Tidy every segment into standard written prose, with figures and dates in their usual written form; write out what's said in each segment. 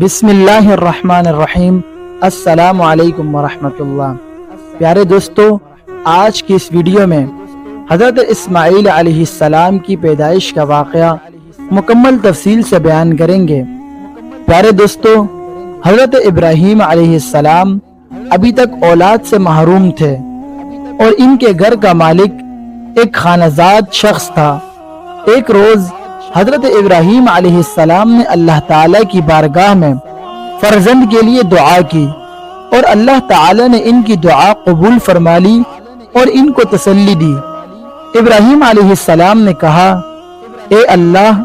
بسم اللہ الرحمن الرحیم۔ السلام علیکم ورحمۃ اللہ۔ پیارے دوستو، آج کی اس ویڈیو میں حضرت اسماعیل علیہ السلام کی پیدائش کا واقعہ مکمل تفصیل سے بیان کریں گے۔ پیارے دوستو، حضرت ابراہیم علیہ السلام ابھی تک اولاد سے محروم تھے اور ان کے گھر کا مالک ایک خانہ زاد شخص تھا۔ ایک روز حضرت ابراہیم علیہ السلام نے اللہ تعالیٰ کی بارگاہ میں فرزند کے لیے دعا کی اور اللہ تعالیٰ نے ان کی دعا قبول فرما لی اور ان کو تسلی دی۔ ابراہیم علیہ السلام نے کہا، اے اللہ،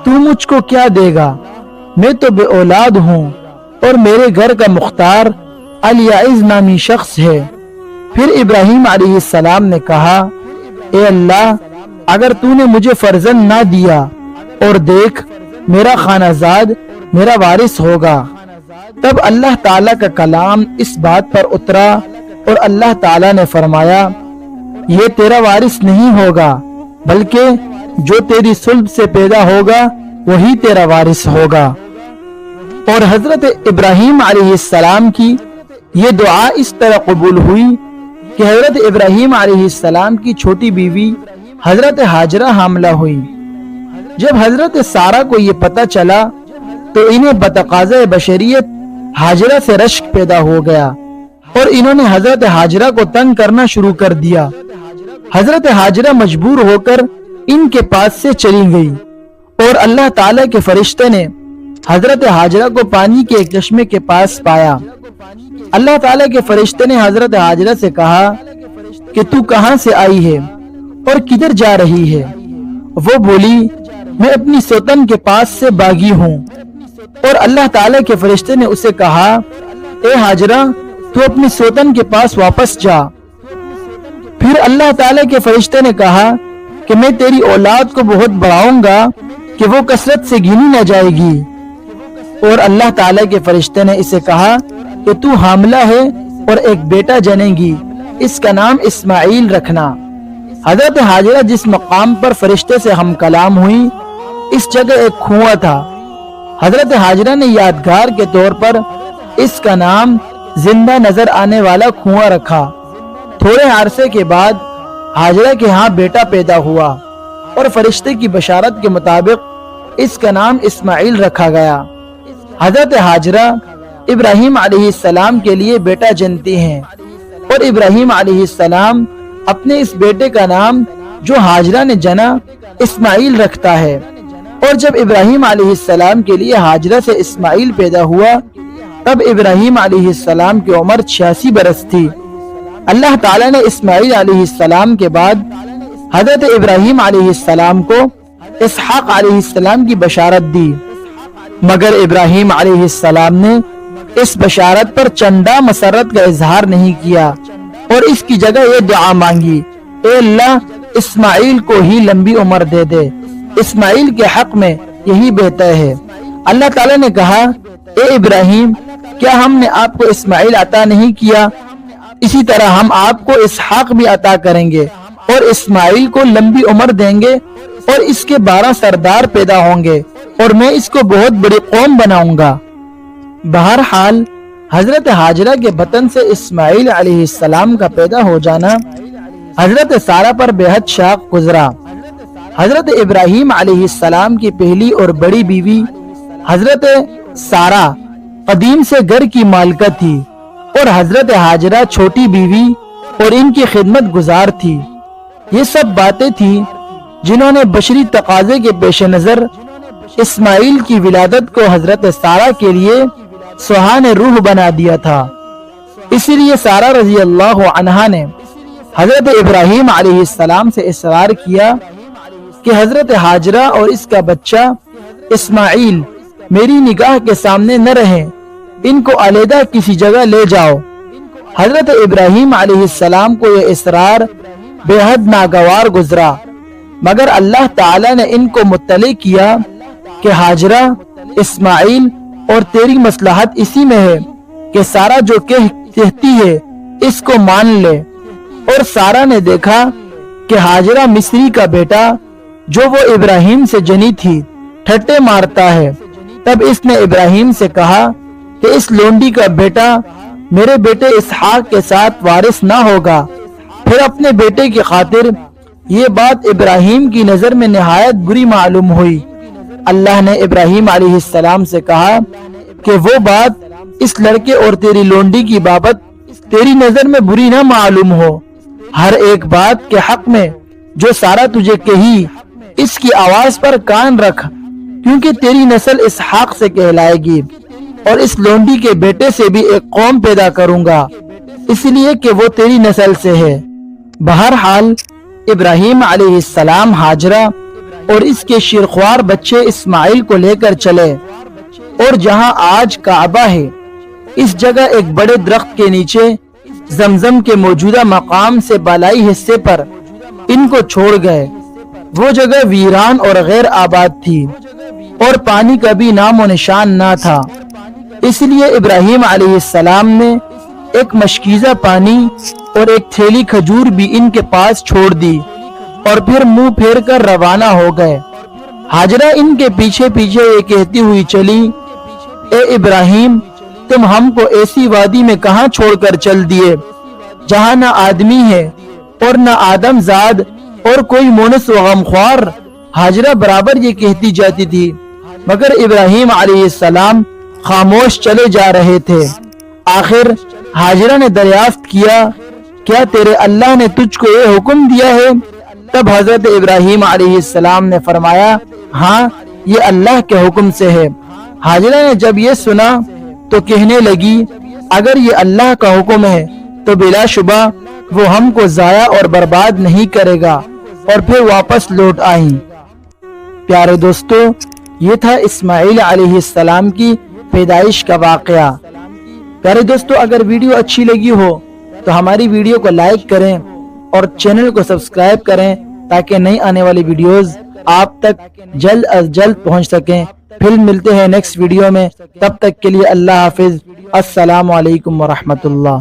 تو مجھ کو کیا دے گا؟ میں تو بے اولاد ہوں اور میرے گھر کا مختار الیعز نامی شخص ہے۔ پھر ابراہیم علیہ السلام نے کہا، اے اللہ، اگر تو نے مجھے فرزند نہ دیا اور دیکھ، میرا خانہ زاد میرا وارث ہوگا۔ تب اللہ تعالیٰ کا کلام اس بات پر اترا اور اللہ تعالیٰ نے فرمایا، یہ تیرا وارث نہیں ہوگا، بلکہ جو تیری صلب سے پیدا ہوگا وہی تیرا وارث ہوگا۔ اور حضرت ابراہیم علیہ السلام کی یہ دعا اس طرح قبول ہوئی کہ حضرت ابراہیم علیہ السلام کی چھوٹی بیوی حضرت ہاجرہ حاملہ ہوئی۔ جب حضرت سارہ کو یہ پتہ چلا تو انہیں بتقاضۂ بشریت ہاجرہ سے رشک پیدا ہو گیا اور انہوں نے حضرت ہاجرہ کو تنگ کرنا شروع کر دیا۔ حضرت ہاجرہ مجبور ہو کر ان کے پاس سے چلی گئی اور اللہ تعالیٰ کے فرشتے نے حضرت ہاجرہ کو پانی کے ایک چشمے کے پاس پایا۔ اللہ تعالیٰ کے فرشتے نے حضرت ہاجرہ سے کہا کہ تو کہاں سے آئی ہے اور کدھر جا رہی ہے؟ وہ بولی، میں اپنی سوتن کے پاس سے باغی ہوں۔ اور اللہ تعالیٰ کے فرشتے نے اسے کہا، اے ہاجرہ، تو اپنی سوتن کے پاس واپس جا۔ پھر اللہ تعالیٰ کے فرشتے نے کہا کہ میں تیری اولاد کو بہت بڑھاؤں گا کہ وہ کثرت سے گنی نہ جائے گی۔ اور اللہ تعالیٰ کے فرشتے نے اسے کہا کہ تو حاملہ ہے اور ایک بیٹا جنے گی، اس کا نام اسماعیل رکھنا۔ حضرت ہاجرہ جس مقام پر فرشتے سے ہم کلام ہوئی، اس جگہ ایک کنواں تھا۔ حضرت ہاجرہ نے یادگار کے طور پر اس کا نام زندہ نظر آنے والا کنواں رکھا۔ تھوڑے عرصے کے بعد ہاجرہ کے ہاں بیٹا پیدا ہوا اور فرشتے کی بشارت کے مطابق اس کا نام اسماعیل رکھا گیا۔ حضرت ہاجرہ ابراہیم علیہ السلام کے لیے بیٹا جنتی ہیں اور ابراہیم علیہ السلام اپنے اس بیٹے کا نام جو ہاجرہ نے جنا اسماعیل رکھتا ہے۔ اور جب ابراہیم علیہ السلام کے لیے ہاجرہ سے اسماعیل پیدا ہوا تب ابراہیم علیہ السلام کی عمر 86 برس تھی۔ اللہ تعالیٰ نے اسماعیل علیہ السلام کے بعد حضرت ابراہیم علیہ السلام کو اسحاق علیہ السلام کی بشارت دی، مگر ابراہیم علیہ السلام نے اس بشارت پر چندہ مسرت کا اظہار نہیں کیا اور اس کی جگہ یہ دعا مانگی، اے اللہ، اسماعیل کو ہی لمبی عمر دے دے، اسماعیل کے حق میں یہی بہتر ہے۔ اللہ تعالیٰ نے کہا، اے ابراہیم، کیا ہم نے آپ کو اسماعیل عطا نہیں کیا؟ اسی طرح ہم آپ کو اسحاق بھی عطا کریں گے اور اسماعیل کو لمبی عمر دیں گے اور اس کے 12 سردار پیدا ہوں گے اور میں اس کو بہت بڑی قوم بناؤں گا۔ بہرحال حضرت ہاجرہ کے بطن سے اسماعیل علیہ السلام کا پیدا ہو جانا حضرت سارہ پر بے حد شاق گزرا۔ حضرت ابراہیم علیہ السلام کی پہلی اور بڑی بیوی حضرت سارہ قدیم سے گھر کی مالکہ تھی اور حضرت ہاجرہ چھوٹی بیوی اور ان کی خدمت گزار تھی۔ یہ سب باتیں تھیں جنہوں نے بشری تقاضے کے پیش نظر اسماعیل کی ولادت کو حضرت سارہ کے لیے سوہان روح بنا دیا تھا۔ اسی لیے سارہ رضی اللہ عنہا نے حضرت ابراہیم علیہ السلام سے اصرار کیا کہ حضرت ہاجرہ اور اس کا بچہ اسماعیل میری نگاہ کے سامنے نہ رہیں، ان کو علیحدہ کسی جگہ لے جاؤ۔ حضرت ابراہیم علیہ السلام کو یہ اصرار بے حد ناگوار گزرا، مگر اللہ تعالیٰ نے ان کو مطلع کیا کہ ہاجرہ، اسماعیل اور تیری مصلحت اسی میں ہے کہ سارہ جو کہتی ہے اس کو مان لے۔ اور سارہ نے دیکھا کہ ہاجرہ مصری کا بیٹا جو وہ ابراہیم سے جنی تھی ٹھٹے مارتا ہے تب اس نے ابراہیم سے کہا کہ اس لونڈی کا بیٹا میرے بیٹے اسحاق کے ساتھ وارث نہ ہوگا۔ پھر اپنے بیٹے کی خاطر یہ بات ابراہیم کی نظر میں نہایت بری معلوم ہوئی۔ اللہ نے ابراہیم علیہ السلام سے کہا کہ وہ بات اس لڑکے اور تیری لونڈی کی بابت تیری نظر میں بری نہ معلوم ہو۔ ہر ایک بات کے حق میں جو سارا تجھے کہی اس کی آواز پر کان رکھ، کیونکہ تیری نسل اسحاق سے کہلائے گی، اور اس لونڈی کے بیٹے سے بھی ایک قوم پیدا کروں گا، اس لیے کہ وہ تیری نسل سے ہے۔ بہرحال ابراہیم علیہ السلام ہاجرہ اور اس کے شیرخوار بچے اسماعیل کو لے کر چلے، اور جہاں آج کعبہ ہے اس جگہ ایک بڑے درخت کے نیچے زمزم کے موجودہ مقام سے بالائی حصے پر ان کو چھوڑ گئے۔ وہ جگہ ویران اور غیر آباد تھی اور پانی کا بھی نام و نشان نہ تھا، اس لیے ابراہیم علیہ السلام نے ایک مشکیزہ پانی اور ایک تھیلی کھجور بھی ان کے پاس چھوڑ دی اور پھر منہ پھیر کر روانہ ہو گئے۔ ہاجرہ ان کے پیچھے پیچھے یہ کہتی ہوئی چلی، اے ابراہیم، تم ہم کو ایسی وادی میں کہاں چھوڑ کر چل دیے جہاں نہ آدمی ہے اور نہ آدم زاد اور کوئی مونس و غمخوار۔ ہاجرہ برابر یہ کہتی جاتی تھی مگر ابراہیم علیہ السلام خاموش چلے جا رہے تھے۔ آخر ہاجرہ نے دریافت کیا، کیا تیرے اللہ نے تجھ کو یہ حکم دیا ہے؟ تب حضرت ابراہیم علیہ السلام نے فرمایا، ہاں، یہ اللہ کے حکم سے ہے۔ ہاجرہ نے جب یہ سنا تو کہنے لگی، اگر یہ اللہ کا حکم ہے تو بلا شبہ وہ ہم کو ضائع اور برباد نہیں کرے گا، اور پھر واپس لوٹ آئیں۔ پیارے دوستو، یہ تھا اسماعیل علیہ السلام کی پیدائش کا واقعہ۔ پیارے دوستو، اگر ویڈیو اچھی لگی ہو تو ہماری ویڈیو کو لائک کریں اور چینل کو سبسکرائب کریں تاکہ نئی آنے والی ویڈیوز آپ تک جلد از جلد پہنچ سکیں۔ پھر ملتے ہیں نیکسٹ ویڈیو میں، تب تک کے لیے اللہ حافظ۔ السلام علیکم ورحمۃ اللہ۔